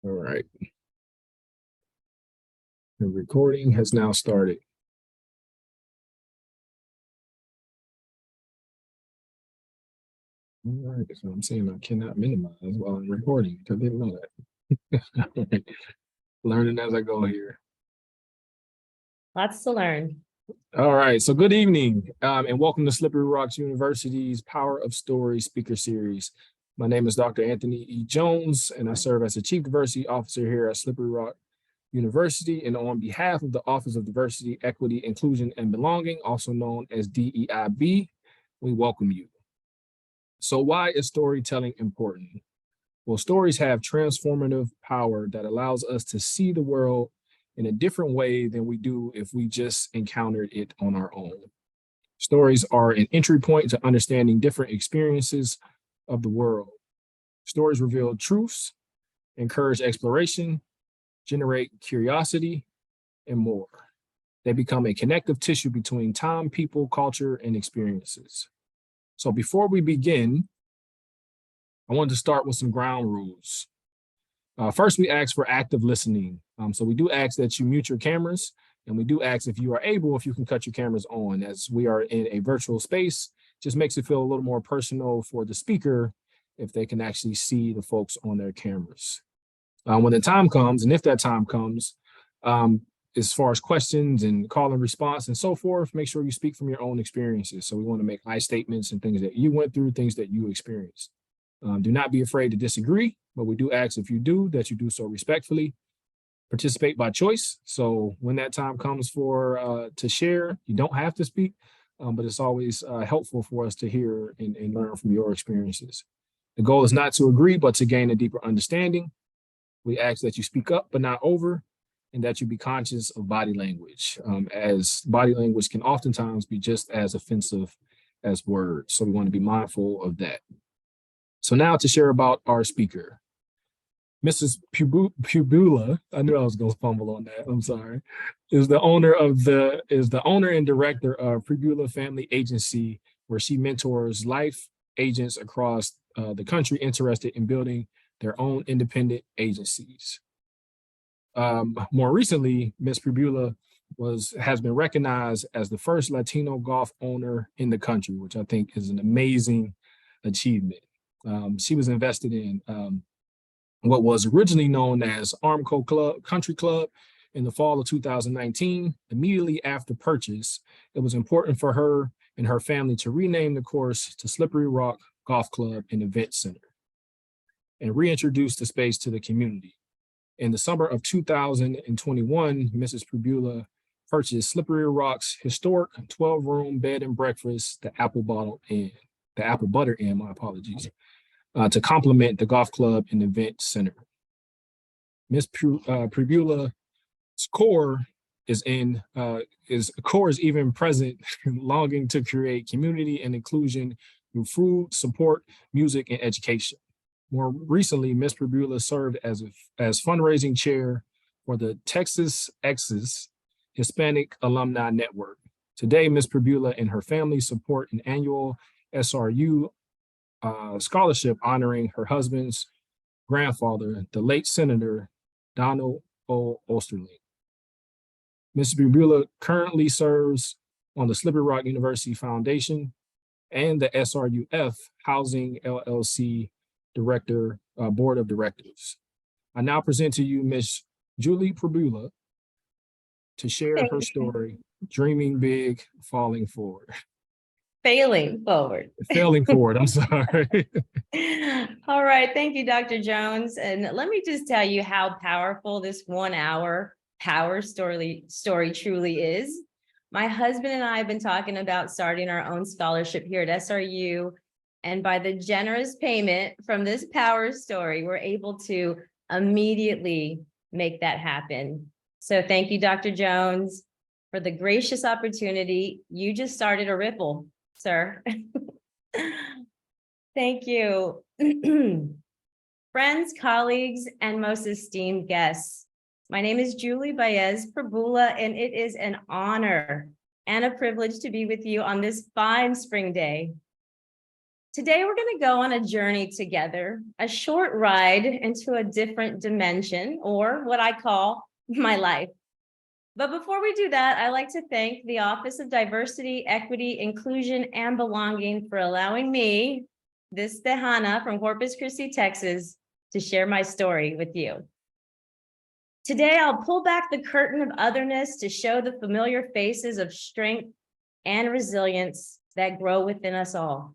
All right. The recording has now started. All right, so I'm saying I cannot minimize while I'm recording. I didn't know that. Learning as I go here. Lots to learn. All right, so good evening and welcome to Slippery Rocks University's Power of Story Speaker Series. My name is Dr. Anthony E. Jones, and I serve as the Chief Diversity Officer here at Slippery Rock University. And on behalf of the Office of Diversity, Equity, Inclusion, and Belonging, also known as DEIB, we welcome you. So why is storytelling important? Well, stories have transformative power that allows us to see the world in a different way than we do if we just encountered it on our own. Stories are an entry point to understanding different experiences of the world. Stories reveal truths, encourage exploration, generate curiosity, and more. They become a connective tissue between time, people, culture, and experiences. So before we begin, I wanted to start with some ground rules. First, we ask for active listening. So we do ask that you mute your cameras, and we do ask if you are able, if you can cut your cameras on, as we are in a virtual space. Just makes it feel a little more personal for the speaker if they can actually see the folks on their cameras. When the time comes, and if that time comes, as far as questions and call and response and so forth, make sure you speak from your own experiences. So we want to make I statements and things that you went through, things that you experienced. Do not be afraid to disagree, but we do ask if you do, that you do so respectfully. Participate by choice. So when that time comes for to share, you don't have to speak, but it's always helpful for us to hear and learn from your experiences. The goal is not to agree, but to gain a deeper understanding. We ask that you speak up, but not over, and that you be conscious of body language, as body language can oftentimes be just as offensive as words. So we want to be mindful of that. So now to share about our speaker. Mrs. Prebula, I knew I was going to fumble on that. I'm sorry. Is the owner and director of Prebula Family Agency, where she mentors life agents across the country interested in building their own independent agencies. More recently, Ms. Prebula has been recognized as the first Latino golf owner in the country, which I think is an amazing achievement. She was invested in what was originally known as Armco Country Club in the fall of 2019. Immediately after purchase, it was important for her and her family to rename the course to Slippery Rock Golf Club and Event Center and reintroduce the space to the community. In the summer of 2021, Mrs. Prebula purchased Slippery Rock's historic 12-room bed and breakfast, the Applebutter Inn, my apologies, to complement the golf club and event center. Ms. Prebula's core is even present, longing to create community and inclusion through food, support, music, and education. More recently, Ms. Prebula served as fundraising chair for the Texas Exes Hispanic Alumni Network. Today, Ms. Prebula and her family support an annual SRU scholarship honoring her husband's grandfather, the late Senator Donald O. Osterling. Ms. Prebula currently serves on the Slippery Rock University Foundation and the SRUF Housing LLC Board of Directors. I now present to you Ms. Julie Prebula to share her story, Dreaming Big, Falling Forward. Failing forward. Failing forward, I'm sorry. All right, thank you, Dr. Jones. And let me just tell you how powerful this 1 hour power story truly is. My husband and I have been talking about starting our own scholarship here at SRU. And by the generous payment from this power story, we're able to immediately make that happen. So thank you, Dr. Jones, for the gracious opportunity. You just started a ripple, sir. Thank you. Friends, colleagues, and most esteemed guests, my name is Julie Prebula, and it is an honor and a privilege to be with you on this fine spring day. Today, we're going to go on a journey together, a short ride into a different dimension, or what I call my life. But before we do that, I'd like to thank the Office of Diversity, Equity, Inclusion, and Belonging for allowing me, this Tejana from Corpus Christi, Texas, to share my story with you. Today, I'll pull back the curtain of otherness to show the familiar faces of strength and resilience that grow within us all.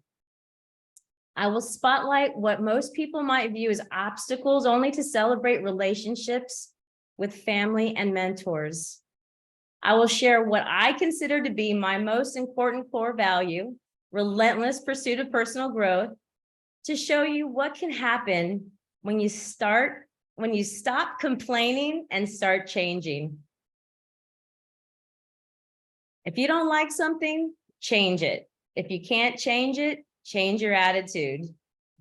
I will spotlight what most people might view as obstacles only to celebrate relationships with family and mentors. I will share what I consider to be my most important core value, relentless pursuit of personal growth, to show you what can happen when you stop complaining and start changing. If you don't like something, change it. If you can't change it, change your attitude.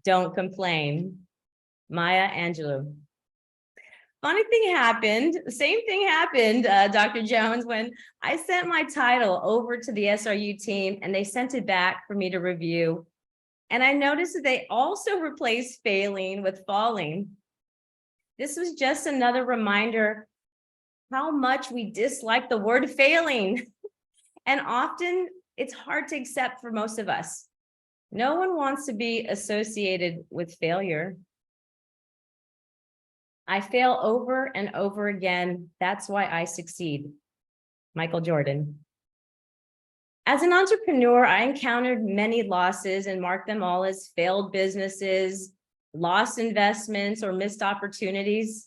Don't complain. Maya Angelou. Funny thing happened, the same thing happened, Dr. Jones, when I sent my title over to the SRU team and they sent it back for me to review. And I noticed that they also replaced failing with falling. This was just another reminder how much we dislike the word failing. And often it's hard to accept for most of us. No one wants to be associated with failure. I fail over and over again. That's why I succeed. Michael Jordan. As an entrepreneur, I encountered many losses and marked them all as failed businesses, lost investments, or missed opportunities.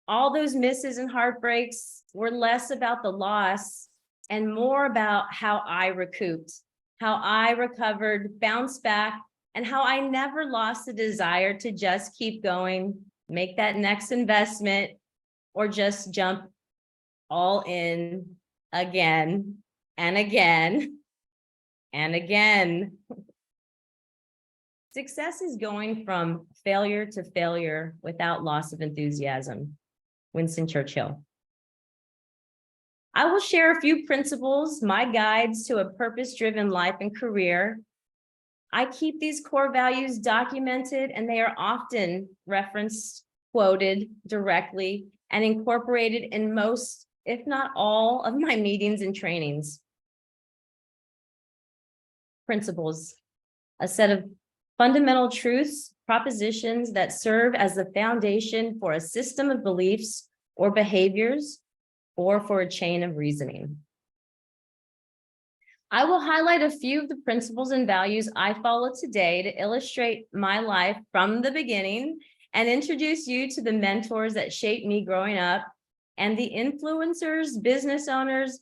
All those misses and heartbreaks were less about the loss and more about how I recouped, how I recovered, bounced back, and how I never lost the desire to just keep going, make that next investment, or just jump all in again and again and again. Success is going from failure to failure without loss of enthusiasm. Winston Churchill. I will share a few principles, my guides to a purpose-driven life and career. I keep these core values documented, and they are often referenced, quoted directly, and incorporated in most, if not all, of my meetings and trainings. Principles, a set of fundamental truths, propositions that serve as the foundation for a system of beliefs or behaviors, or for a chain of reasoning. I will highlight a few of the principles and values I follow today to illustrate my life from the beginning and introduce you to the mentors that shaped me growing up and the influencers, business owners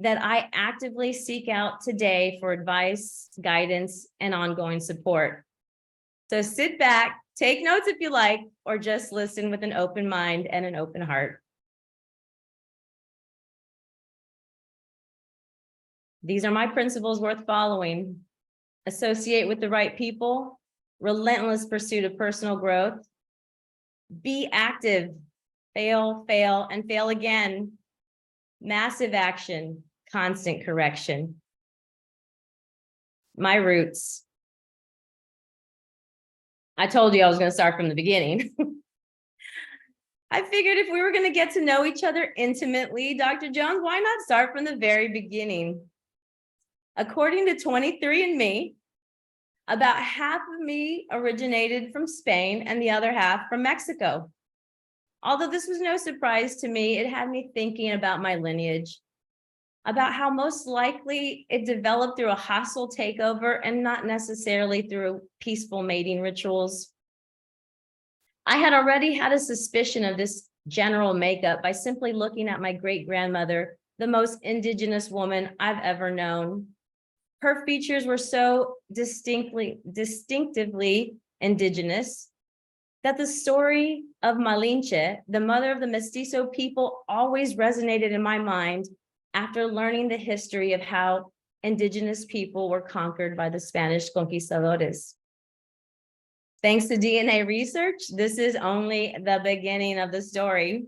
that I actively seek out today for advice, guidance, and ongoing support. So sit back, take notes if you like, or just listen with an open mind and an open heart. These are my principles worth following. Associate with the right people, relentless pursuit of personal growth, be active, fail, and fail again, massive action, constant correction. My roots. I told you I was going to start from the beginning. I figured if we were going to get to know each other intimately, Dr. Jones, why not start from the very beginning? According to 23andMe, about half of me originated from Spain and the other half from Mexico. Although this was no surprise to me, it had me thinking about my lineage, about how most likely it developed through a hostile takeover and not necessarily through peaceful mating rituals. I had already had a suspicion of this general makeup by simply looking at my great-grandmother, the most indigenous woman I've ever known. Her features were so distinctively indigenous that the story of Malinche, the mother of the mestizo people, always resonated in my mind after learning the history of how indigenous people were conquered by the Spanish conquistadores. Thanks to DNA research, this is only the beginning of the story.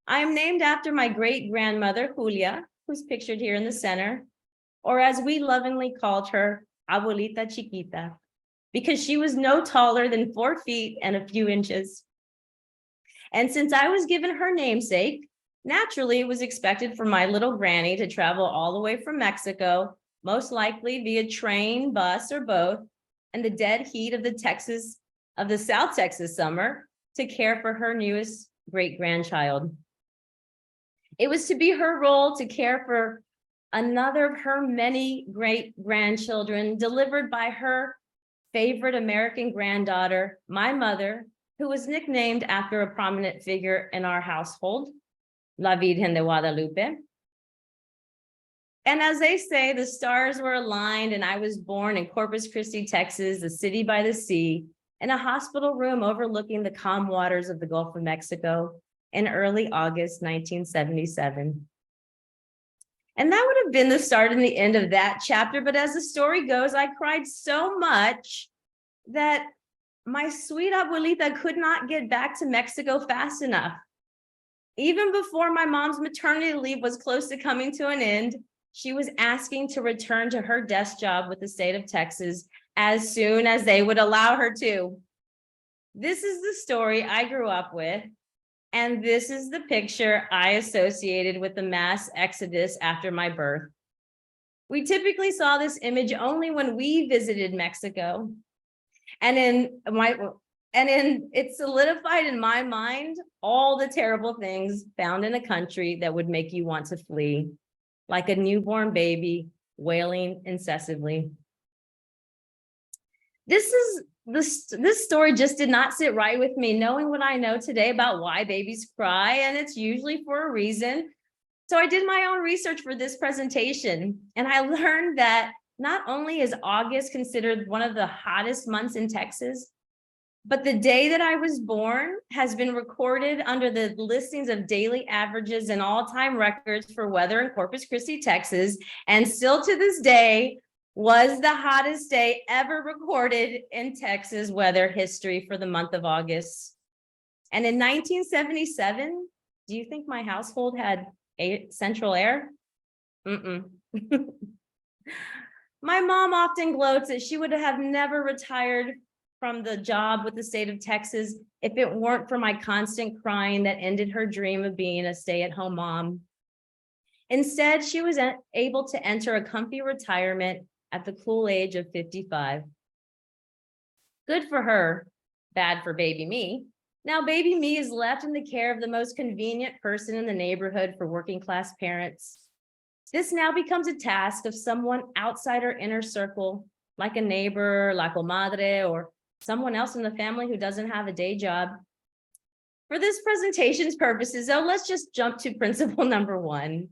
I am named after my great-grandmother, Julia, who's pictured here in the center, or as we lovingly called her, Abuelita Chiquita, because she was no taller than 4 feet and a few inches. And since I was given her namesake, naturally it was expected for my little granny to travel all the way from Mexico, most likely via train, bus, or both, and the dead heat of the South Texas summer to care for her newest great-grandchild. It was to be her role to care for another of her many great-grandchildren delivered by her favorite American granddaughter, my mother, who was nicknamed after a prominent figure in our household, La Virgen de Guadalupe. And as they say, the stars were aligned and I was born in Corpus Christi, Texas, the city by the sea, in a hospital room overlooking the calm waters of the Gulf of Mexico in early August 1977. And that would have been the start and the end of that chapter. But as the story goes, I cried so much that my sweet abuelita could not get back to Mexico fast enough. Even before my mom's maternity leave was close to coming to an end, she was asking to return to her desk job with the state of Texas as soon as they would allow her to. This is the story I grew up with, and this is the picture I associated with the mass exodus after my birth. We typically saw this image only when we visited Mexico. And it solidified in my mind all the terrible things found in a country that would make you want to flee, like a newborn baby wailing incessantly. This story just did not sit right with me, knowing what I know today about why babies cry, and it's usually for a reason. So I did my own research for this presentation, and I learned that not only is August considered one of the hottest months in Texas, but the day that I was born has been recorded under the listings of daily averages and all-time records for weather in Corpus Christi, Texas, and still to this day was the hottest day ever recorded in Texas weather history for the month of August. And in 1977, do you think my household had central air? My mom often gloats that she would have never retired from the job with the state of Texas if it weren't for my constant crying that ended her dream of being a stay-at-home mom. Instead, she was able to enter a comfy retirement at the cool age of 55. Good for her, bad for baby me. Now baby me is left in the care of the most convenient person in the neighborhood for working class parents. This now becomes a task of someone outside her inner circle, like a neighbor, la comadre, or someone else in the family who doesn't have a day job. For this presentation's purposes, though, let's just jump to principle number 1,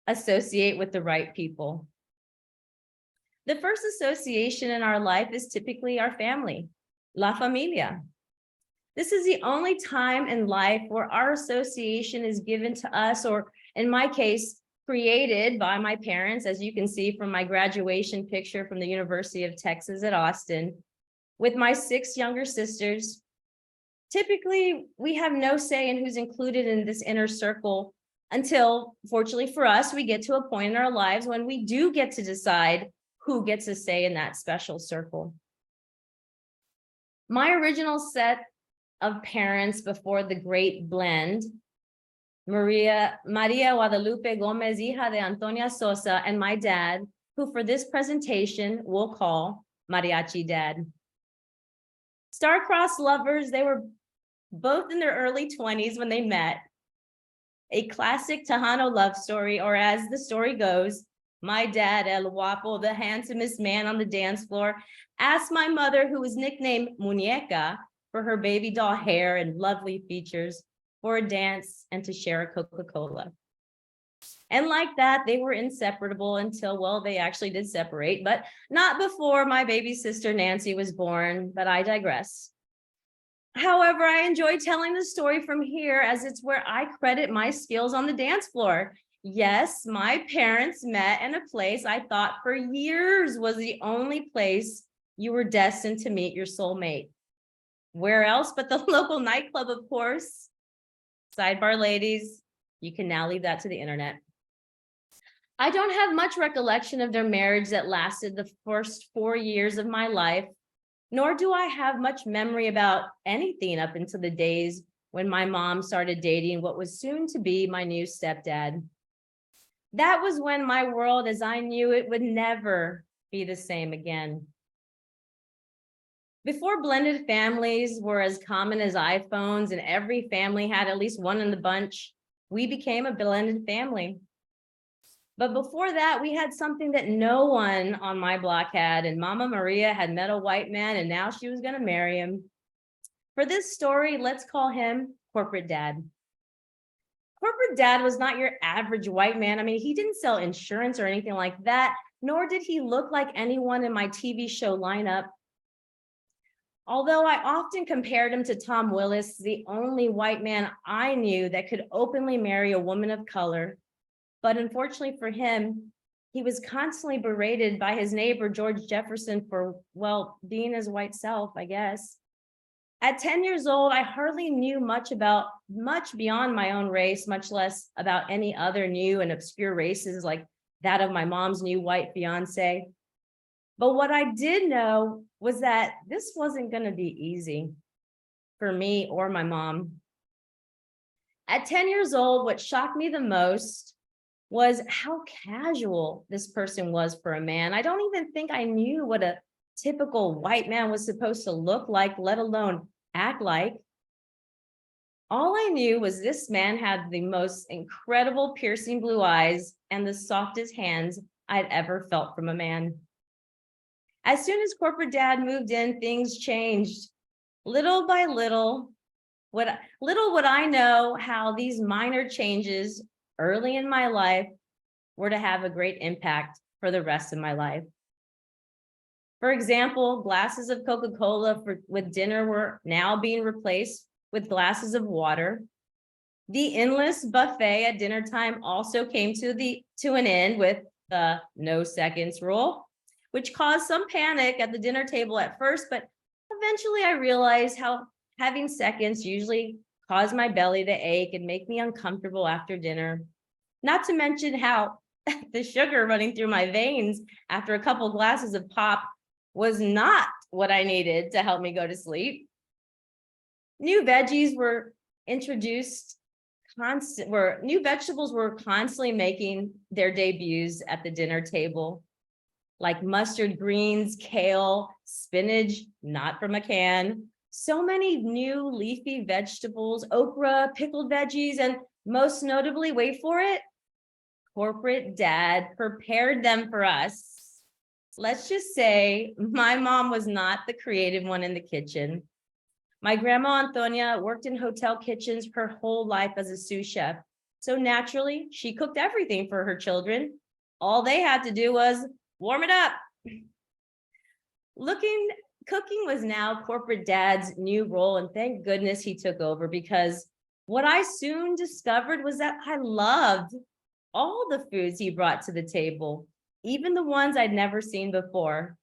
associate with the right people. The first association in our life is typically our family, la familia. This is the only time in life where our association is given to us, or in my case, created by my parents, as you can see from my graduation picture from the University of Texas at Austin, with my 6 younger sisters. Typically, we have no say in who's included in this inner circle until, fortunately for us, we get to a point in our lives when we do get to decide who gets a say in that special circle. My original set of parents before the great blend, Maria Guadalupe Gomez, hija de Antonia Sosa, and my dad, who for this presentation we'll call Mariachi Dad. Star-crossed lovers, they were both in their early 20s when they met. A classic Tejano love story, or as the story goes, my dad, El Guapo, the handsomest man on the dance floor, asked my mother, who was nicknamed Muñeca for her baby doll hair and lovely features, for a dance and to share a Coca-Cola. And like that, they were inseparable until, well, they actually did separate, but not before my baby sister Nancy was born, but I digress. However, I enjoy telling the story from here as it's where I credit my skills on the dance floor. Yes, my parents met in a place I thought for years was the only place you were destined to meet your soulmate. Where else but the local nightclub, of course. Sidebar, ladies, you can now leave that to the internet. I don't have much recollection of their marriage that lasted the first 4 years of my life, nor do I have much memory about anything up until the days when my mom started dating what was soon to be my new stepdad. That was when my world as I knew it would never be the same again. Before blended families were as common as iPhones and every family had at least one in the bunch, we became a blended family. But before that, we had something that no one on my block had, and Mama Maria had met a white man and now she was gonna marry him. For this story, let's call him Corporate Dad. Corporate Dad was not your average white man. I mean, he didn't sell insurance or anything like that, nor did he look like anyone in my TV show lineup. Although I often compared him to Tom Willis, the only white man I knew that could openly marry a woman of color. But unfortunately for him, he was constantly berated by his neighbor, George Jefferson, for, well, being his white self, I guess. At 10 years old, I hardly knew much beyond my own race, much less about any other new and obscure races like that of my mom's new white fiance. But what I did know was that this wasn't going to be easy for me or my mom. At 10 years old, what shocked me the most was how casual this person was for a man. I don't even think I knew what a typical white man was supposed to look like, let alone act like. All I knew was this man had the most incredible piercing blue eyes and the softest hands I'd ever felt from a man. As soon as Corporate Dad moved in, things changed. Little by little would I know how these minor changes early in my life were to have a great impact for the rest of my life. For example, glasses of Coca-Cola with dinner were now being replaced with glasses of water. The endless buffet at dinner time also came to an end with the no seconds rule, which caused some panic at the dinner table at first, but eventually I realized how having seconds usually caused my belly to ache and make me uncomfortable after dinner. Not to mention how the sugar running through my veins after a couple glasses of pop was not what I needed to help me go to sleep. New veggies were introduced, new vegetables were constantly making their debuts at the dinner table, like mustard greens, kale, spinach, not from a can. So many new leafy vegetables, okra, pickled veggies, and most notably, wait for it, Corporate Dad prepared them for us. Let's just say my mom was not the creative one in the kitchen. My grandma Antonia worked in hotel kitchens her whole life as a sous chef. So naturally, she cooked everything for her children. All they had to do was warm it up. Cooking was now Corporate Dad's new role, and thank goodness he took over, because what I soon discovered was that I loved all the foods he brought to the table, even the ones I'd never seen before.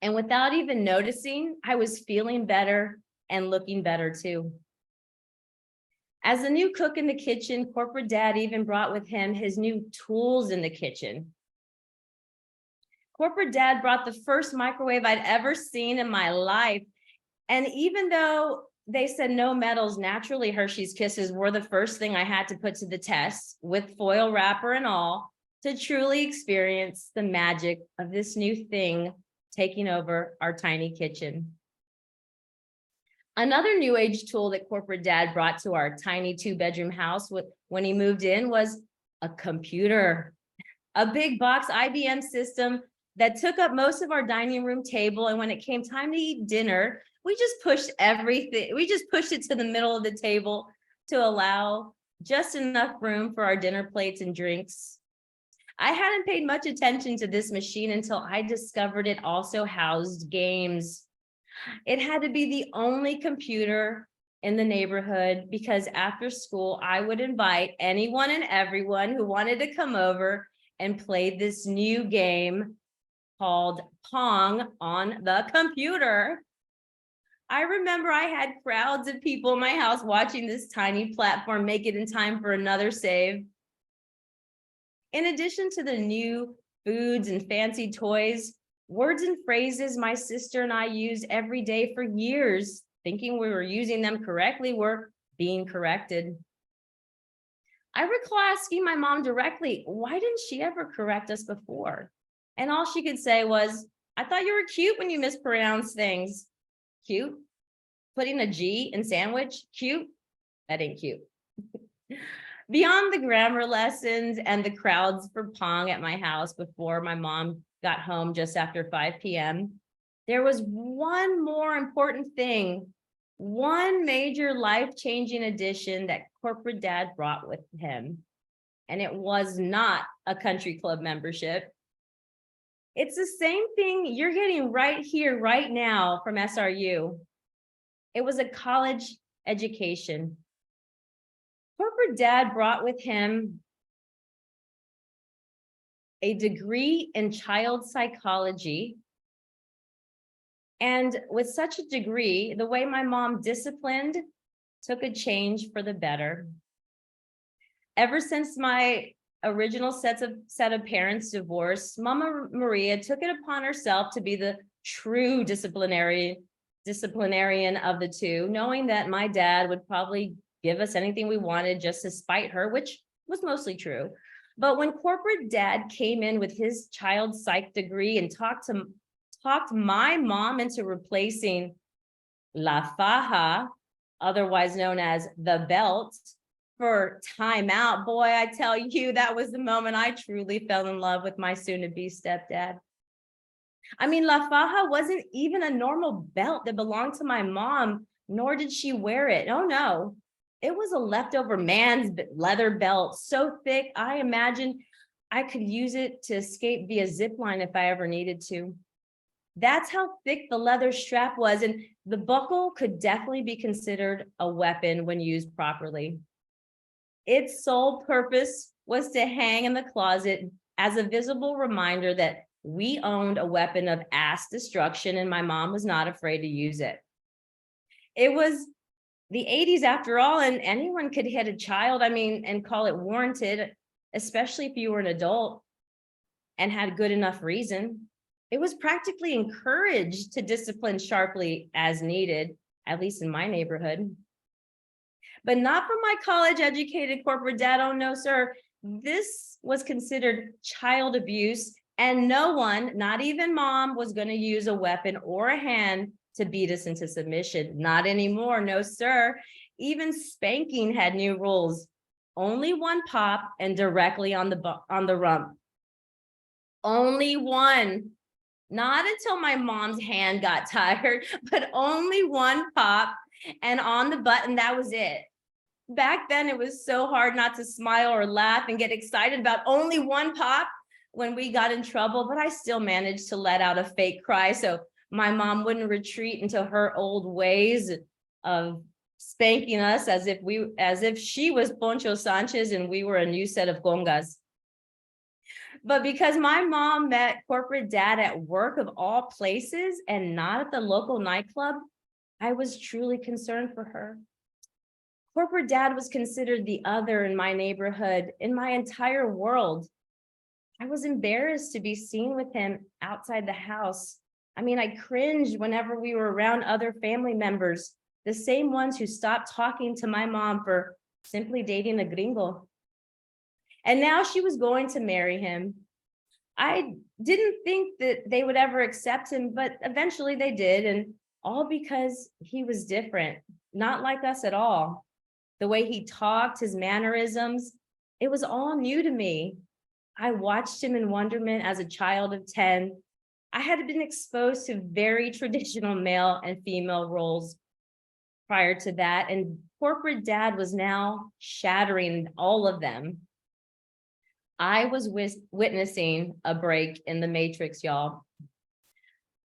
And without even noticing, I was feeling better and looking better too. As the new cook in the kitchen, Corporate Dad even brought with him his new tools in the kitchen. Corporate Dad brought the first microwave I'd ever seen in my life. And even though they said no metals, naturally Hershey's Kisses were the first thing I had to put to the test, with foil wrapper and all, to truly experience the magic of this new thing taking over our tiny kitchen. Another new age tool that Corporate Dad brought to our tiny 2-bedroom house when he moved in was a computer, a big box IBM system that took up most of our dining room table. And when it came time to eat dinner, we just pushed it to the middle of the table to allow just enough room for our dinner plates and drinks. I hadn't paid much attention to this machine until I discovered it also housed games. It had to be the only computer in the neighborhood, because after school, I would invite anyone and everyone who wanted to come over and play this new game called Pong on the computer. I remember I had crowds of people in my house watching this tiny platform make it in time for another save. In addition to the new foods and fancy toys, words and phrases my sister and I used every day for years, thinking we were using them correctly, were being corrected. I recall asking my mom directly, why didn't she ever correct us before? And all she could say was, I thought you were cute when you mispronounce things. Cute? Putting a G in sandwich? Cute? That ain't cute. Beyond the grammar lessons and the crowds for Pong at my house before my mom got home just after 5 p.m., there was one more important thing, one major life-changing addition that corporate dad brought with him. And it was not a country club membership. It's the same thing you're getting right here, right now from SRU. It was a college education. Corporate dad brought with him a degree in child psychology. And with such a degree, the way my mom disciplined took a change for the better. Ever since my original set of parents divorced, Mama Maria took it upon herself to be the true disciplinarian of the two, knowing that my dad would probably give us anything we wanted just to spite her, which was mostly true. But when corporate dad came in with his child psych degree and talked my mom into replacing la faja, otherwise known as the belt, for timeout, boy, I tell you, that was the moment I truly fell in love with my soon-to-be stepdad. I mean, la faja wasn't even a normal belt that belonged to my mom, nor did she wear it. Oh no, it was a leftover man's leather belt, so thick, I imagined I could use it to escape via zip line if I ever needed to. That's how thick the leather strap was, and the buckle could definitely be considered a weapon when used properly. Its sole purpose was to hang in the closet as a visible reminder that we owned a weapon of ass destruction, and my mom was not afraid to use it. It was the 80s after all, and anyone could hit a child, and call it warranted, especially if you were an adult and had good enough reason. It was practically encouraged to discipline sharply as needed, at least in my neighborhood. But not from my college-educated corporate dad. Oh no, sir. This was considered child abuse, and no one, not even mom, was going to use a weapon or a hand to beat us into submission. Not anymore, no sir. Even spanking had new rules. Only one pop and directly on the rump. Only one. Not until my mom's hand got tired, but only one pop and on the button, that was it. Back then, it was so hard not to smile or laugh and get excited about only one pop when we got in trouble, but I still managed to let out a fake cry so my mom wouldn't retreat into her old ways of spanking us as if she was Poncho Sanchez and we were a new set of congas. But because my mom met corporate dad at work of all places and not at the local nightclub, I was truly concerned for her. Corporate dad was considered the other in my neighborhood, in my entire world. I was embarrassed to be seen with him outside the house. I cringed whenever we were around other family members, the same ones who stopped talking to my mom for simply dating a gringo. And now she was going to marry him. I didn't think that they would ever accept him, but eventually they did, and all because he was different, not like us at all. The way he talked, his mannerisms, it was all new to me. I watched him in wonderment as a child of 10. I had been exposed to very traditional male and female roles prior to that, and corporate dad was now shattering all of them. I was witnessing a break in the matrix, y'all.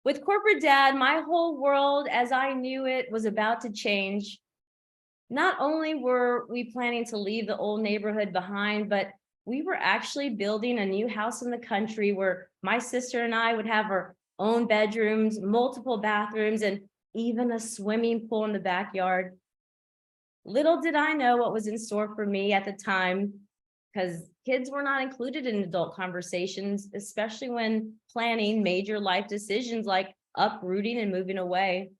With corporate dad, my whole world as I knew it was about to change. Not only were we planning to leave the old neighborhood behind, but we were actually building a new house in the country where my sister and I would have our own bedrooms, multiple bathrooms, and even a swimming pool in the backyard. Little did I know what was in store for me at the time. because kids were not included in adult conversations, especially when planning major life decisions like uprooting and moving away.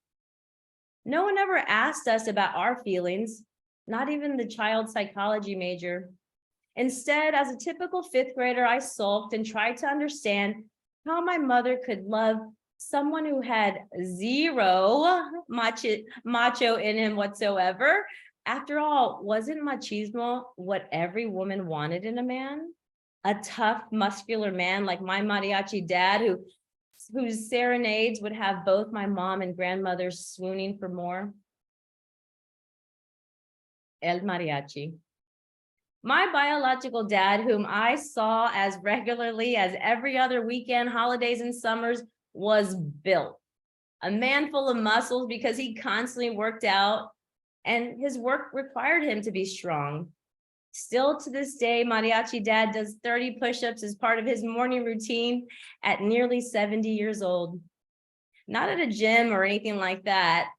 No one ever asked us about our feelings, not even the child psychology major. Instead, as a typical fifth grader, I sulked and tried to understand how my mother could love someone who had zero macho in him whatsoever. After all, wasn't machismo what every woman wanted in a man? A tough, muscular man like my mariachi dad, whose serenades would have both my mom and grandmother swooning for more. El mariachi. My biological dad, whom I saw as regularly as every other weekend, holidays, and summers, was built. A man full of muscles because he constantly worked out, and his work required him to be strong. Still to this day, Mariachi Dad does 30 push-ups as part of his morning routine at nearly 70 years old. Not at a gym or anything like that.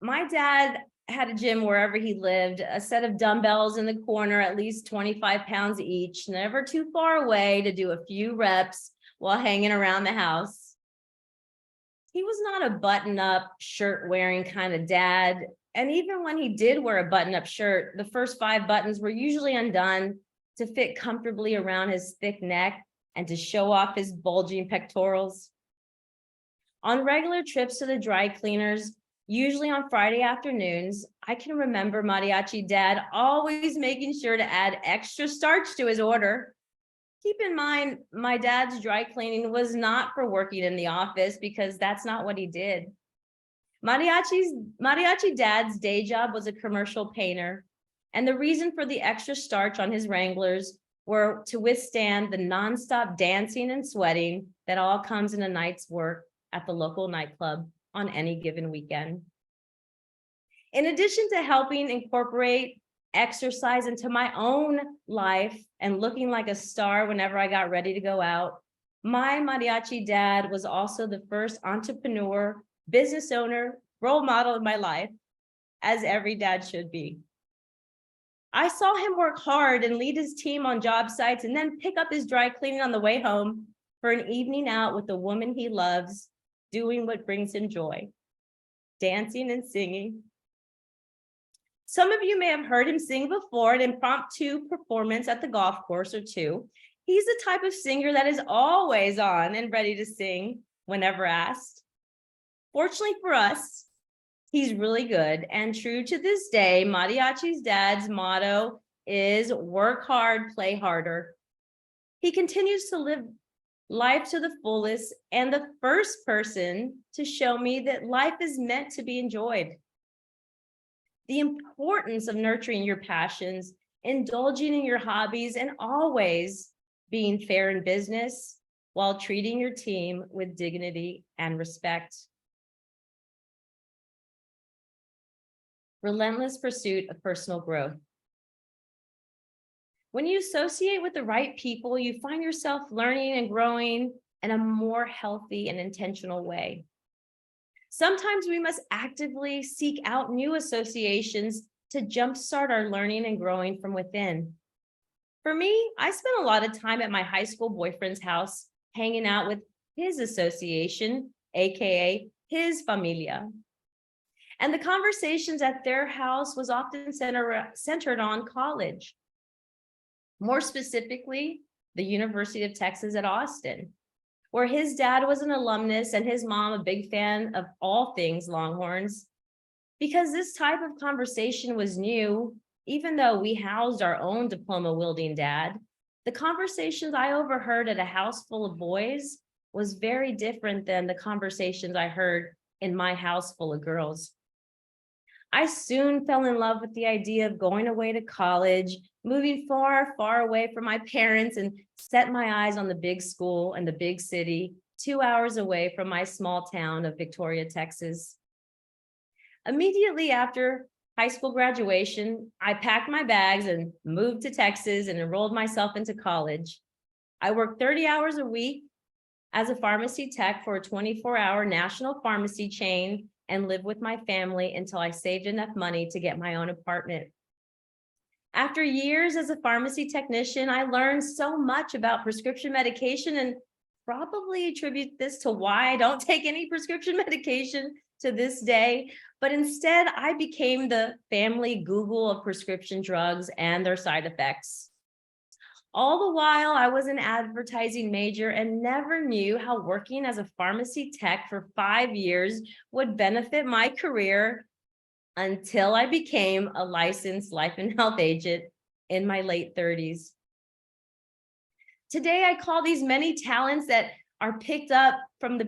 My dad had a gym wherever he lived, a set of dumbbells in the corner, at least 25 pounds each, never too far away to do a few reps while hanging around the house. He was not a button-up, shirt-wearing kind of dad. And even when he did wear a button-up shirt, the first 5 buttons were usually undone to fit comfortably around his thick neck and to show off his bulging pectorals. On regular trips to the dry cleaners, usually on Friday afternoons, I can remember Mariachi Dad always making sure to add extra starch to his order. Keep in mind, my dad's dry cleaning was not for working in the office because that's not what he did. Mariachi Dad's day job was a commercial painter, and the reason for the extra starch on his Wranglers were to withstand the nonstop dancing and sweating that all comes in a night's work at the local nightclub on any given weekend. In addition to helping incorporate exercise into my own life and looking like a star whenever I got ready to go out, my Mariachi Dad was also the first entrepreneur, business owner, role model in my life, as every dad should be. I saw him work hard and lead his team on job sites and then pick up his dry cleaning on the way home for an evening out with the woman he loves, doing what brings him joy, dancing and singing. Some of you may have heard him sing before, an impromptu performance at the golf course or two. He's the type of singer that is always on and ready to sing whenever asked. Fortunately for us, he's really good, and true to this day, Mariachi's dad's motto is work hard, play harder. He continues to live life to the fullest and the first person to show me that life is meant to be enjoyed. The importance of nurturing your passions, indulging in your hobbies, and always being fair in business while treating your team with dignity and respect. Relentless pursuit of personal growth. When you associate with the right people, you find yourself learning and growing in a more healthy and intentional way. Sometimes we must actively seek out new associations to jumpstart our learning and growing from within. For me, I spent a lot of time at my high school boyfriend's house, hanging out with his association, AKA his familia. And the conversations at their house was often centered on college. More specifically, the University of Texas at Austin, where his dad was an alumnus and his mom a big fan of all things Longhorns. Because this type of conversation was new, even though we housed our own diploma-wielding dad, the conversations I overheard at a house full of boys was very different than the conversations I heard in my house full of girls. I soon fell in love with the idea of going away to college, moving far, far away from my parents, and set my eyes on the big school and the big city, 2 hours away from my small town of Victoria, Texas. Immediately after high school graduation, I packed my bags and moved to Texas and enrolled myself into college. I worked 30 hours a week as a pharmacy tech for a 24-hour national pharmacy chain and lived with my family until I saved enough money to get my own apartment. After years as a pharmacy technician, I learned so much about prescription medication and probably attribute this to why I don't take any prescription medication to this day. But instead, I became the family Google of prescription drugs and their side effects. All the while, I was an advertising major and never knew how working as a pharmacy tech for 5 years would benefit my career until I became a licensed life and health agent in my late 30s. Today, I call these many talents that are picked up from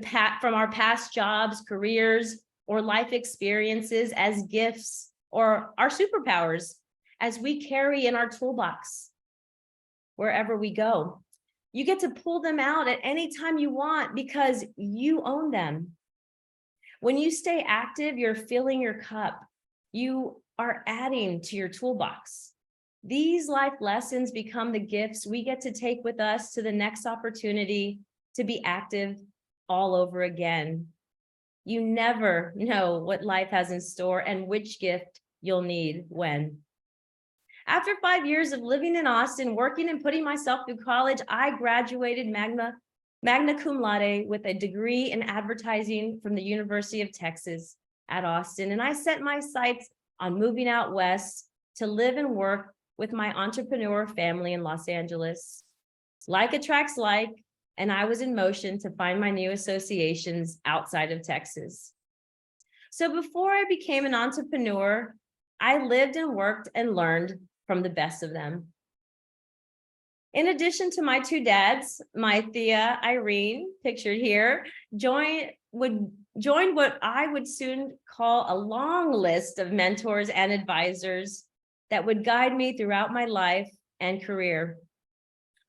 our past jobs, careers, or life experiences as gifts or our superpowers as we carry in our toolbox wherever we go. You get to pull them out at any time you want because you own them. When you stay active, you're filling your cup. You are adding to your toolbox. These life lessons become the gifts we get to take with us to the next opportunity to be active all over again. You never know what life has in store and which gift you'll need when. After 5 years of living in Austin, working and putting myself through college, I graduated magna cum laude with a degree in advertising from the University of Texas at Austin. And I set my sights on moving out west to live and work with my entrepreneur family in Los Angeles. Like attracts like, and I was in motion to find my new associations outside of Texas. So before I became an entrepreneur, I lived and worked and learned from the best of them. In addition to my two dads, my Thea, Irene, pictured here, joined what I would soon call a long list of mentors and advisors that would guide me throughout my life and career.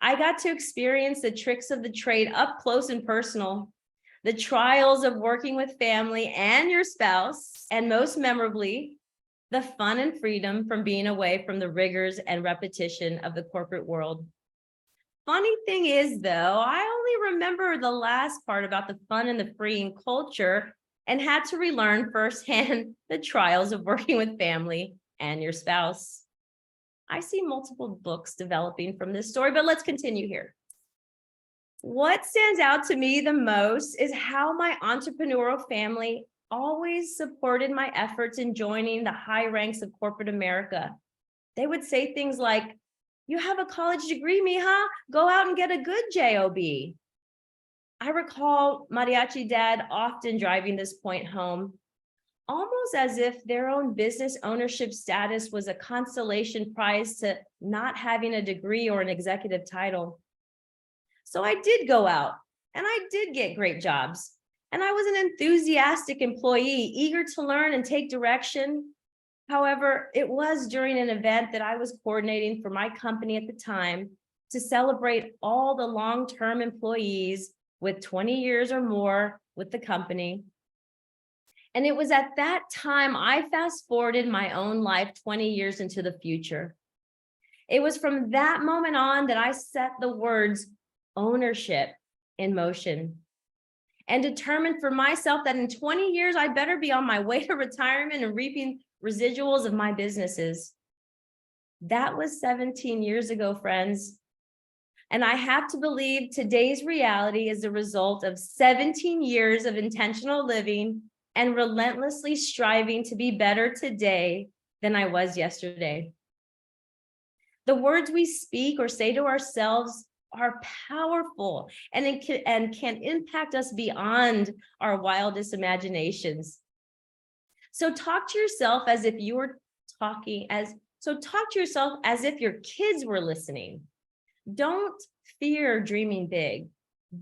I got to experience the tricks of the trade up close and personal, the trials of working with family and your spouse, and most memorably, the fun and freedom from being away from the rigors and repetition of the corporate world. Funny thing is, though, I only remember the last part about the fun and the freeing culture and had to relearn firsthand the trials of working with family and your spouse. I see multiple books developing from this story, but let's continue here. What stands out to me the most is how my entrepreneurial family always supported my efforts in joining the high ranks of corporate America. They would say things like, "You have a college degree, mija, go out and get a good job." I recall Mariachi Dad often driving this point home, almost as if their own business ownership status was a consolation prize to not having a degree or an executive title. So I did go out and I did get great jobs. And I was an enthusiastic employee, eager to learn and take direction. However, it was during an event that I was coordinating for my company at the time to celebrate all the long-term employees with 20 years or more with the company. And it was at that time I fast-forwarded my own life 20 years into the future. It was from that moment on that I set the words ownership in motion and determined for myself that in 20 years, I better be on my way to retirement and reaping residuals of my businesses. That was 17 years ago, friends. And I have to believe today's reality is the result of 17 years of intentional living and relentlessly striving to be better today than I was yesterday. The words we speak or say to ourselves are powerful and can impact us beyond our wildest imaginations. So talk to yourself as if you were talk to yourself as if your kids were listening. Don't fear dreaming big.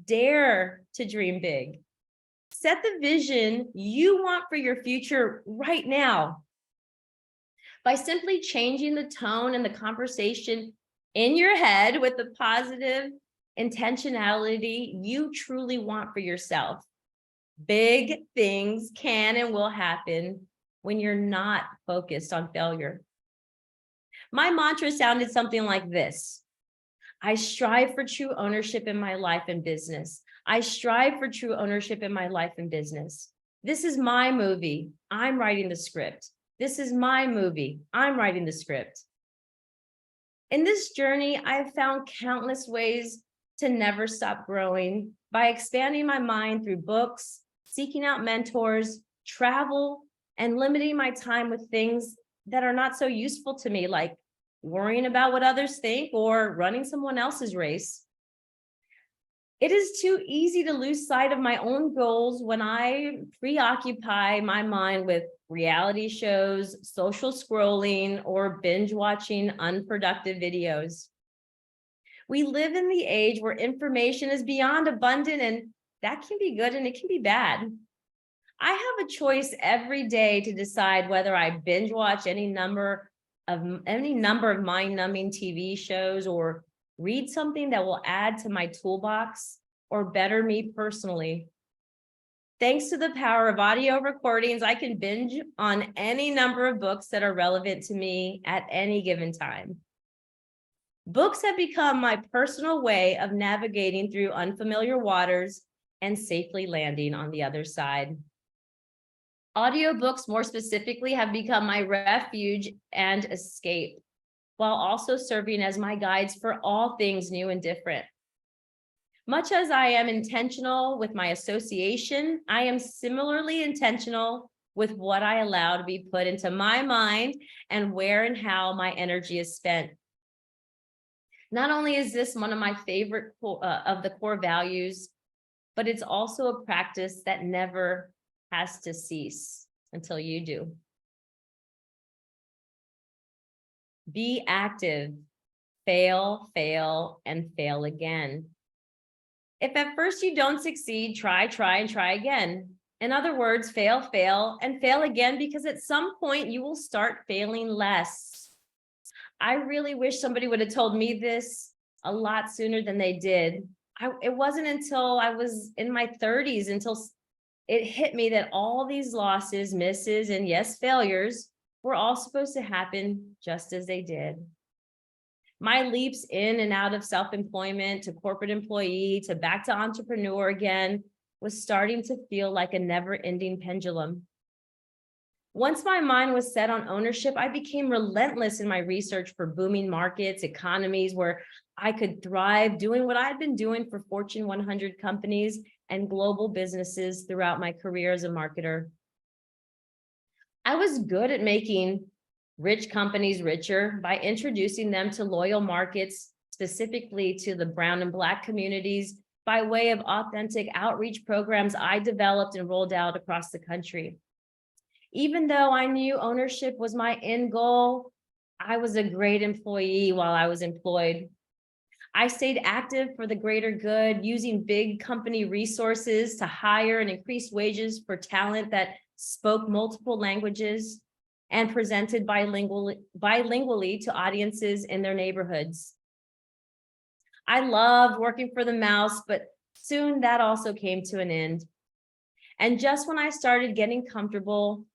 Dare to dream big. Set the vision you want for your future right now. By simply changing the tone and the conversation in your head with the positive intentionality you truly want for yourself. Big things can and will happen when you're not focused on failure. My mantra sounded something like this: I strive for true ownership in my life and business. I strive for true ownership in my life and business. This is my movie. I'm writing the script. This is my movie. I'm writing the script. In this journey, I've found countless ways to never stop growing by expanding my mind through books, seeking out mentors, travel, and limiting my time with things that are not so useful to me, like worrying about what others think or running someone else's race. It is too easy to lose sight of my own goals when I preoccupy my mind with reality shows, social scrolling, or binge watching unproductive videos. We live in the age where information is beyond abundant, and that can be good and it can be bad. I have a choice every day to decide whether I binge watch any number of mind-numbing TV shows or read something that will add to my toolbox or better me personally. Thanks to the power of audio recordings, I can binge on any number of books that are relevant to me at any given time. Books have become my personal way of navigating through unfamiliar waters and safely landing on the other side. Audiobooks, more specifically, have become my refuge and escape, while also serving as my guides for all things new and different. Much as I am intentional with my association, I am similarly intentional with what I allow to be put into my mind and where and how my energy is spent. Not only is this one of my favorite of the core values, but it's also a practice that never has to cease until you do. Be active, fail, and fail again. If at first you don't succeed, try, and try again. In other words, fail, and fail again, because at some point you will start failing less. I really wish somebody would have told me this a lot sooner than they did. It wasn't until I was in my 30s until it hit me that all these losses, misses, and yes, failures were all supposed to happen just as they did. My leaps in and out of self-employment to corporate employee to back to entrepreneur again was starting to feel like a never-ending pendulum. Once my mind was set on ownership, I became relentless in my research for booming markets, economies where I could thrive doing what I'd been doing for Fortune 100 companies and global businesses throughout my career as a marketer. I was good at making rich companies richer by introducing them to loyal markets, specifically to the brown and Black communities, by way of authentic outreach programs I developed and rolled out across the country. Even though I knew ownership was my end goal, I was a great employee while I was employed. I stayed active for the greater good, using big company resources to hire and increase wages for talent that spoke multiple languages and presented bilingually to audiences in their neighborhoods. I loved working for the mouse, but soon that also came to an end. And just when I started getting comfortable,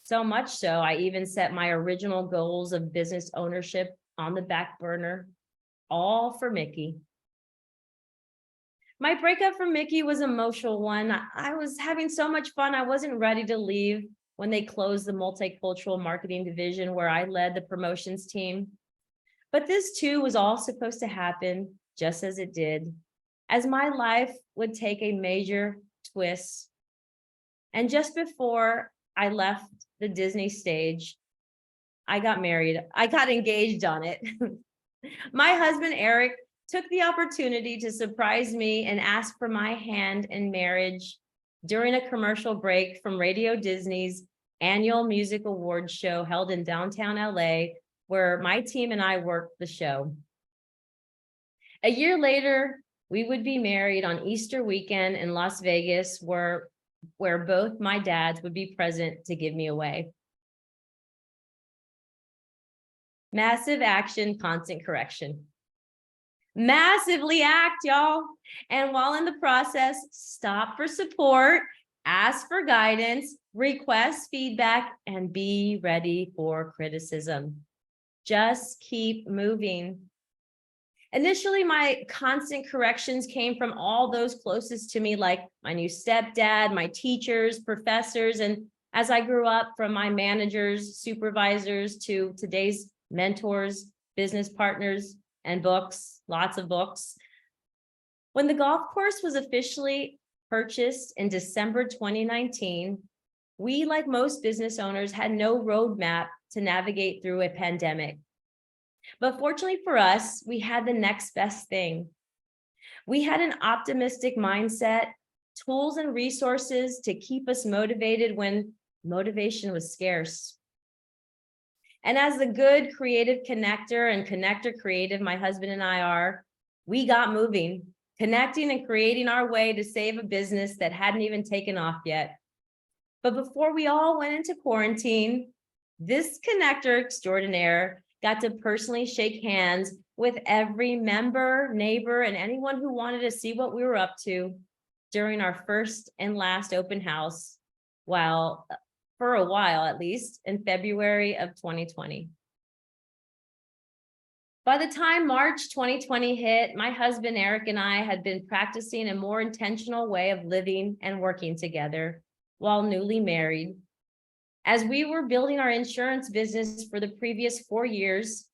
so much so, I even set my original goals of business ownership on the back burner, all for Mickey. My breakup from Mickey was an emotional one. I was having so much fun, I wasn't ready to leave when they closed the multicultural marketing division where I led the promotions team. But this too was all supposed to happen just as it did, as my life would take a major twist. And just before I left the Disney stage, I got married. I got engaged on it. My husband, Eric, took the opportunity to surprise me and ask for my hand in marriage during a commercial break from Radio Disney's annual music awards show held in downtown LA, where my team and I worked the show. A year later, we would be married on Easter weekend in Las Vegas, where both my dads would be present to give me away. Massive action, constant correction. Massively act, y'all. And while in the process, stop for support, ask for guidance, request feedback, and be ready for criticism. Just keep moving. Initially, my constant corrections came from all those closest to me, like my new stepdad, my teachers, professors, and as I grew up, from my managers, supervisors to today's mentors, business partners, and books, lots of books. When the golf course was officially purchased in December 2019, we, like most business owners, had no roadmap to navigate through a pandemic. But fortunately for us, we had the next best thing. We had an optimistic mindset, tools and resources to keep us motivated when motivation was scarce. And as the good creative connector and connector creative my husband and I are, we got moving, connecting and creating our way to save a business that hadn't even taken off yet. But before we all went into quarantine, this connector extraordinaire got to personally shake hands with every member, neighbor, and anyone who wanted to see what we were up to during our first and last open house, for a while at least, in February of 2020. By the time March 2020 hit, my husband Eric and I had been practicing a more intentional way of living and working together while newly married. As we were building our insurance business for the previous 4 years,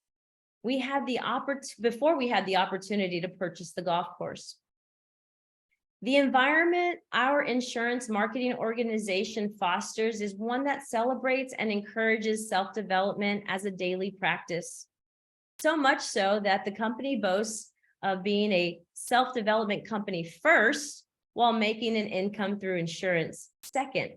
before we had the opportunity to purchase the golf course. The environment our insurance marketing organization fosters is one that celebrates and encourages self-development as a daily practice. So much so that the company boasts of being a self-development company first, while making an income through insurance second.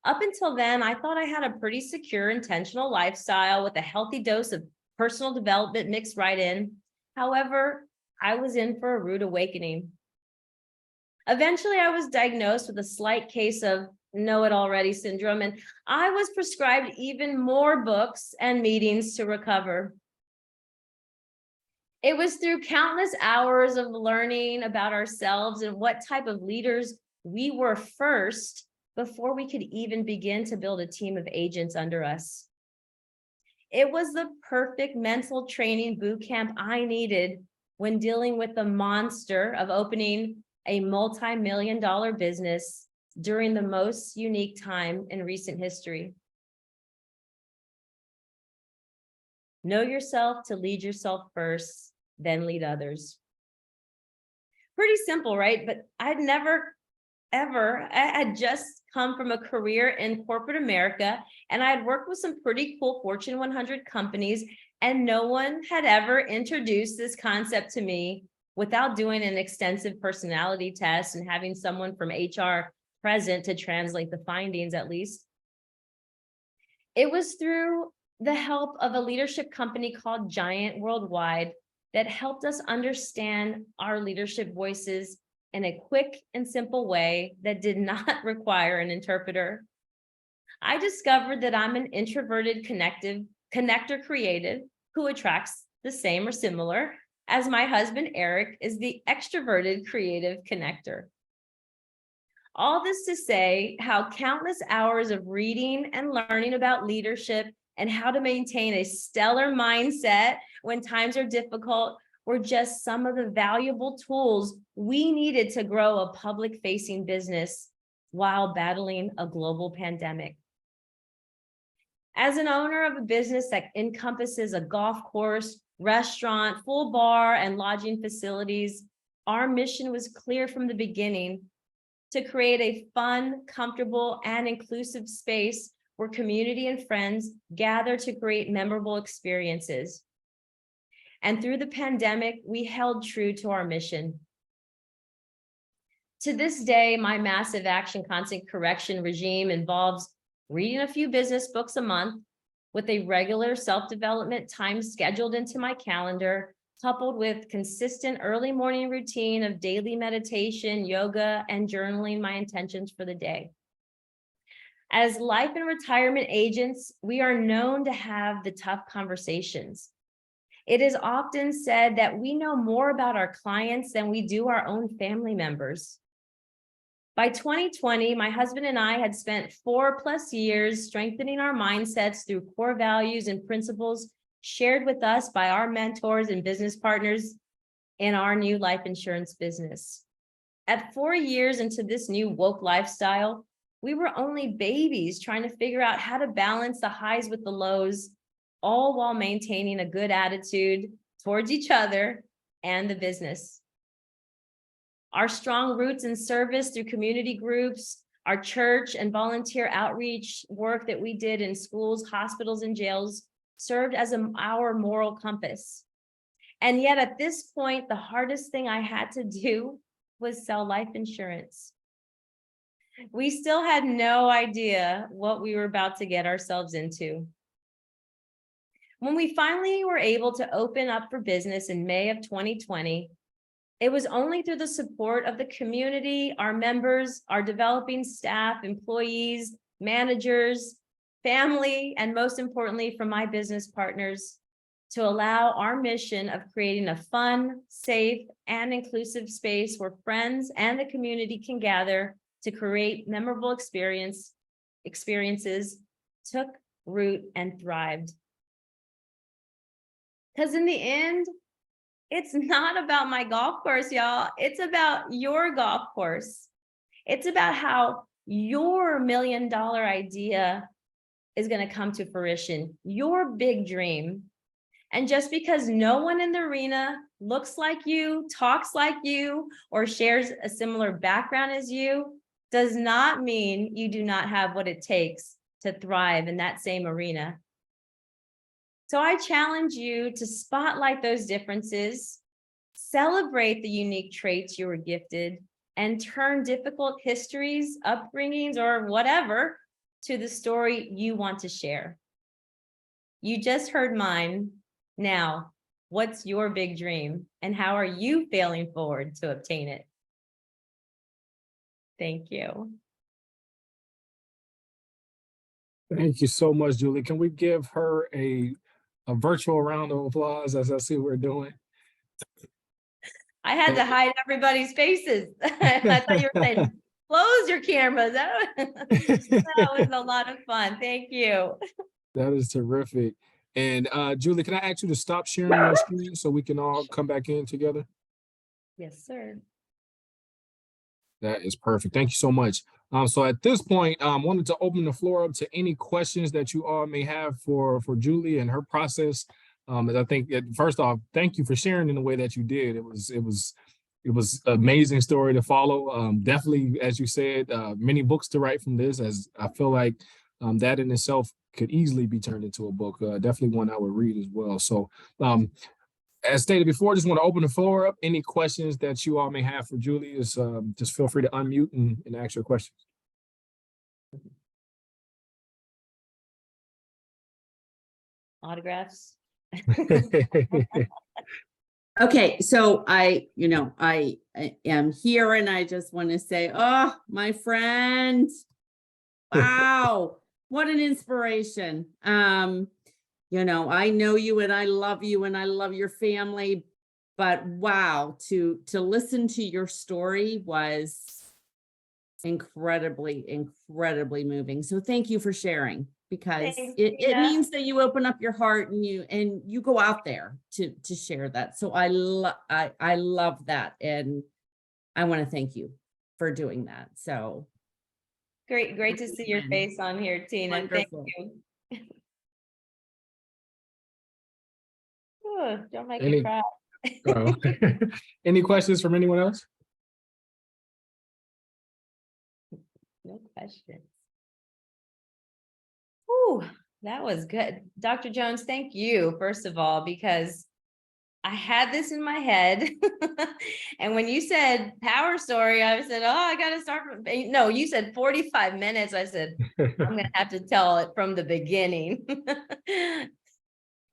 Up until then, I thought I had a pretty secure, intentional lifestyle with a healthy dose of personal development mixed right in. However, I was in for a rude awakening. Eventually, I was diagnosed with a slight case of know-it-already syndrome, and I was prescribed even more books and meetings to recover. It was through countless hours of learning about ourselves and what type of leaders we were first before we could even begin to build a team of agents under us. It was the perfect mental training boot camp I needed when dealing with the monster of opening a multi-million-dollar business during the most unique time in recent history. Know yourself to lead yourself first, then lead others. Pretty simple, right? But I had just come from a career in corporate America, and I had worked with some pretty cool Fortune 100 companies, and no one had ever introduced this concept to me without doing an extensive personality test and having someone from HR present to translate the findings at least. It was through the help of a leadership company called Giant Worldwide that helped us understand our leadership voices in a quick and simple way that did not require an interpreter. I discovered that I'm an introverted connector creative who attracts the same or similar as my husband Eric is the extroverted creative connector. All this to say how countless hours of reading and learning about leadership and how to maintain a stellar mindset when times are difficult were just some of the valuable tools we needed to grow a public-facing business while battling a global pandemic. As an owner of a business that encompasses a golf course, restaurant, full bar, and lodging facilities, our mission was clear from the beginning: to create a fun, comfortable, and inclusive space where community and friends gather to create memorable experiences. And through the pandemic, we held true to our mission. To this day, my massive action content correction regime involves reading a few business books a month with a regular self-development time scheduled into my calendar, coupled with consistent early morning routine of daily meditation, yoga, and journaling my intentions for the day. As life and retirement agents, we are known to have the tough conversations. It is often said that we know more about our clients than we do our own family members. By 2020, my husband and I had spent 4+ years strengthening our mindsets through core values and principles shared with us by our mentors and business partners in our new life insurance business. At 4 years into this new woke lifestyle, we were only babies trying to figure out how to balance the highs with the lows all while maintaining a good attitude towards each other and the business. Our strong roots in service through community groups, our church and volunteer outreach work that we did in schools, hospitals, and jails served as our moral compass. And yet at this point, the hardest thing I had to do was sell life insurance. We still had no idea what we were about to get ourselves into. When we finally were able to open up for business in May of 2020, it was only through the support of the community, our members, our developing staff, employees, managers, family, and most importantly, from my business partners, to allow our mission of creating a fun, safe, and inclusive space where friends and the community can gather to create memorable experiences, took root and thrived. Because in the end, it's not about my golf course, y'all. It's about your golf course. It's about how your $1 million idea is going to come to fruition, your big dream. And just because no one in the arena looks like you, talks like you, or shares a similar background as you, does not mean you do not have what it takes to thrive in that same arena. So I challenge you to spotlight those differences, celebrate the unique traits you were gifted, and turn difficult histories, upbringings, or whatever to the story you want to share. You just heard mine. Now, what's your big dream, and how are you failing forward to obtain it? Thank you. Thank you so much, Julie. Can we give her a virtual round of applause as I see what we're doing? I had to hide everybody's faces. I thought you were saying, close your cameras. That was a lot of fun. Thank you. That is terrific. And Julie, can I ask you to stop sharing your screen so we can all come back in together? Yes, sir. That is perfect. Thank you so much. So at this point, wanted to open the floor up to any questions that you all may have for Julie and her process. And I think first off, thank you for sharing in the way that you did. It was amazing story to follow. Definitely, as you said, many books to write from this, as I feel like that in itself could easily be turned into a book. Definitely one I would read as well. So as stated before, just want to open the floor up. Any questions that you all may have for Julie is just feel free to unmute and ask your questions. Autographs. Okay, so I am here and I just want to say, oh, my friend, wow, what an inspiration. I know you and I love you and I love your family, but wow, to listen to your story was incredibly moving. So thank you for sharing, because it means that you open up your heart and you go out there to share that. So I love that. And I want to thank you for doing that. So great to see your face on here, Tina. Wonderful. Thank you. Ooh, don't make me cry. Any questions from anyone else? No questions. Ooh, that was good. Dr. Jones, thank you, first of all, because I had this in my head. And when you said power story, I said, oh, I got to start from, no, you said 45 minutes. I said, I'm going to have to tell it from the beginning.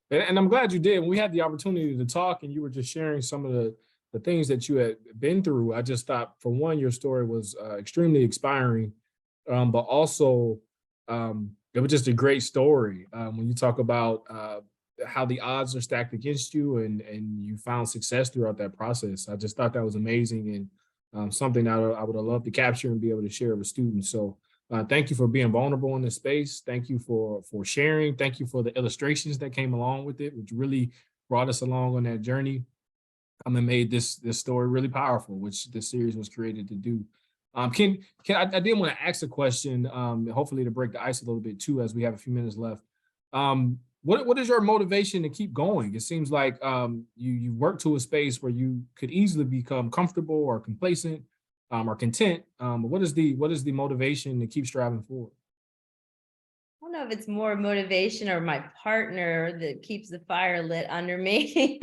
And I'm glad you did. When we had the opportunity to talk and you were just sharing some of the things that you had been through, I just thought, for one, your story was extremely inspiring, but also it was just a great story. When you talk about how the odds are stacked against you and you found success throughout that process, I just thought that was amazing and something that I would have loved to capture and be able to share with students. So thank you for being vulnerable in this space. Thank you for sharing. Thank you for the illustrations that came along with it, which really brought us along on that journey. And made this story really powerful, which this series was created to do. I did want to ask a question, hopefully to break the ice a little bit too, as we have a few minutes left. what is your motivation to keep going? It seems like you work to a space where you could easily become comfortable or complacent or content. What is the motivation to keep striving forward? I don't know if it's more motivation or my partner that keeps the fire lit under me.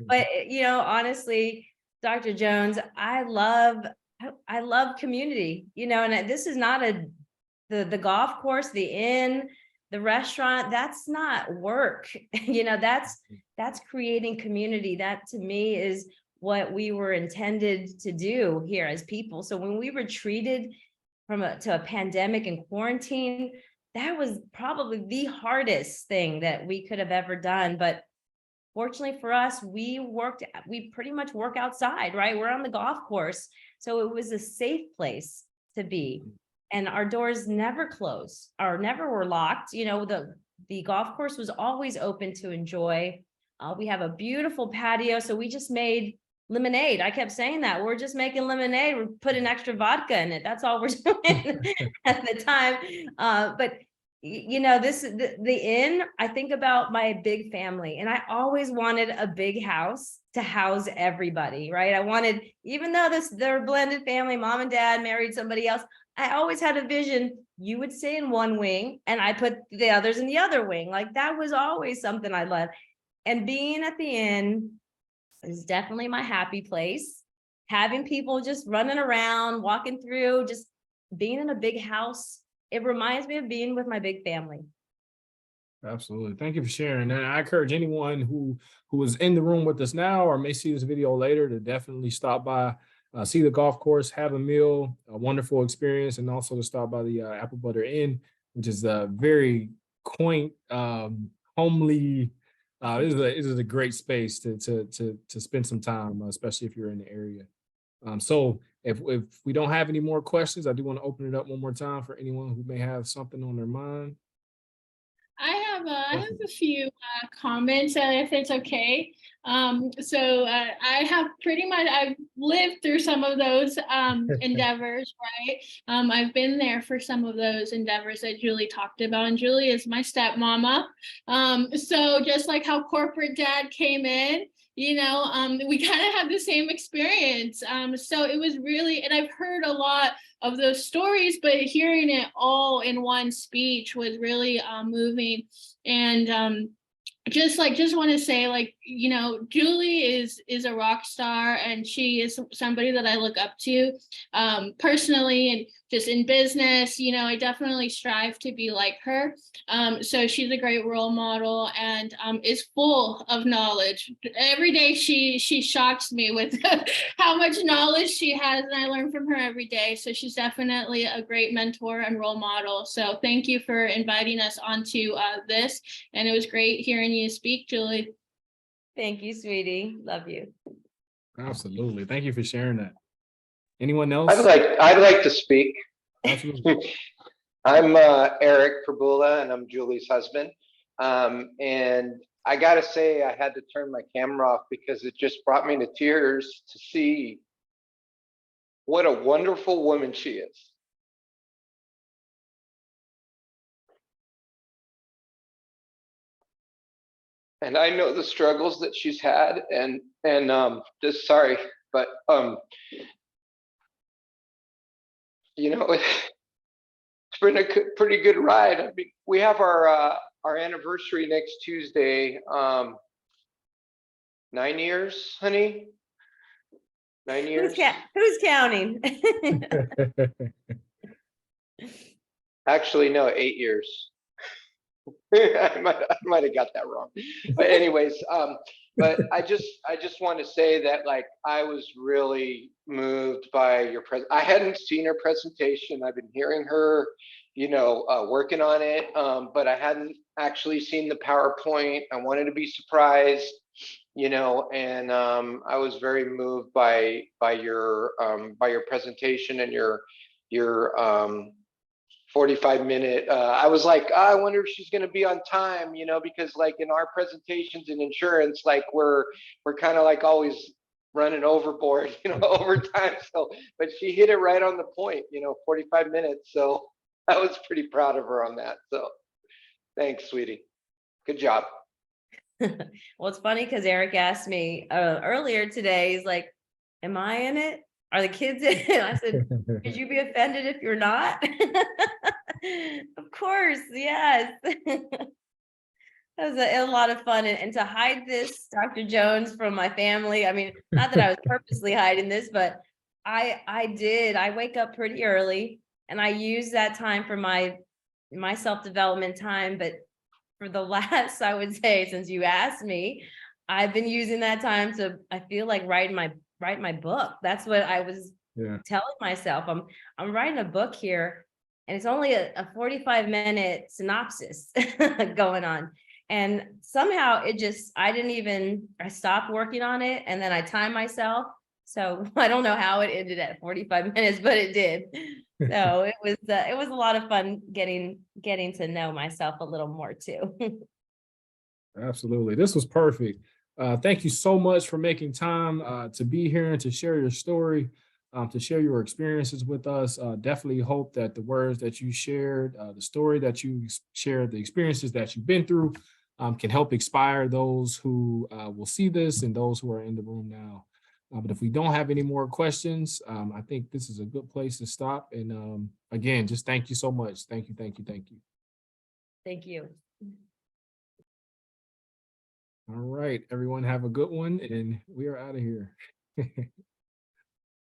But honestly, Dr. Jones, I love community, and this is not the golf course, the inn, the restaurant, that's not work. That's creating community. That to me is what we were intended to do here as people. So when we retreated to a pandemic and quarantine, that was probably the hardest thing that we could have ever done. But fortunately for us, we pretty much work outside, right? We're on the golf course. So it was a safe place to be. And our doors never closed or never were locked. The golf course was always open to enjoy. We have a beautiful patio. So we just made lemonade. I kept saying that we're just making lemonade. We're putting extra vodka in it. That's all we're doing at the time. But the inn, I think about my big family, and I always wanted a big house to house everybody, right? I wanted, even though they're a blended family, mom and dad married somebody else, I always had a vision. You would stay in one wing and I put the others in the other wing. Like that was always something I loved. And being at the inn is definitely my happy place. Having people just running around, walking through, just being in a big house. It reminds me of being with my big family. Absolutely. Thank you for sharing. And I encourage anyone who is in the room with us now or may see this video later to definitely stop by, see the golf course, have a meal, a wonderful experience, and also to stop by the Applebutter Inn, which is a very quaint, homely. It is a great space to spend some time, especially if you're in the area. So if we don't have any more questions, I do want to open it up one more time for anyone who may have something on their mind. I have a few comments, if it's okay. I've lived through some of those endeavors, right? I've been there for some of those endeavors that Julie talked about, and Julie is my stepmama. So just like how corporate dad came in, we kind of had the same experience. So it was really, and I've heard a lot of those stories, but hearing it all in one speech was really moving. And just want to say, Julie is a rock star, and she is somebody that I look up to personally, and just in business. I definitely strive to be like her. So she's a great role model, and is full of knowledge. Every day she shocks me with how much knowledge she has, and I learn from her every day. So she's definitely a great mentor and role model. So thank you for inviting us onto this, and it was great hearing you speak, Julie. Thank you, sweetie. Love you. Absolutely. Thank you for sharing that. Anyone else? I'd like to speak. Absolutely. I'm Eric Prebula, and I'm Julie's husband. And I gotta say, I had to turn my camera off because it just brought me to tears to see what a wonderful woman she is. And I know the struggles that she's had, and just sorry, but it's been a pretty good ride. I mean, we have our anniversary next Tuesday. 9 years, honey. 9 years. Who's counting? Actually, no, 8 years. I might have got that wrong, but anyways, but I just want to say that, like, I was really moved by your I hadn't seen her presentation. I've been hearing her, working on it, but I hadn't actually seen the PowerPoint. I wanted to be surprised, and I was very moved by your presentation and your 45-minute. I was like, I wonder if she's going to be on time, because like in our presentations in insurance, like we're kind of like always running overboard, over time. So, but she hit it right on the point, 45 minutes. So I was pretty proud of her on that. So thanks, sweetie. Good job. Well, it's funny because Eric asked me earlier today, he's like, am I in it? Are the kids in it? I said, could you be offended if you're not? Of course, yes. It was a lot of fun, and to hide this, Dr. Jones, from my family. I mean, not that I was purposely hiding this, but I did. I wake up pretty early, and I use that time for my self-development time. But for the last, I would say, since you asked me, I've been using that time to, I feel like write my book. That's what I was telling myself. I'm writing a book here, and it's only a 45-minute synopsis going on. And somehow I stopped working on it, and then I timed myself. So I don't know how it ended at 45 minutes, but it did. So it was a lot of fun getting to know myself a little more too. Absolutely. This was perfect. Thank you so much for making time to be here and to share your story, to share your experiences with us. Definitely hope that the words that you shared, the story that you shared, the experiences that you've been through can help inspire those who will see this and those who are in the room now. But if we don't have any more questions, I think this is a good place to stop. And again, just thank you so much. Thank you, thank you, thank you. Thank you. All right, everyone have a good one, and we are out of here.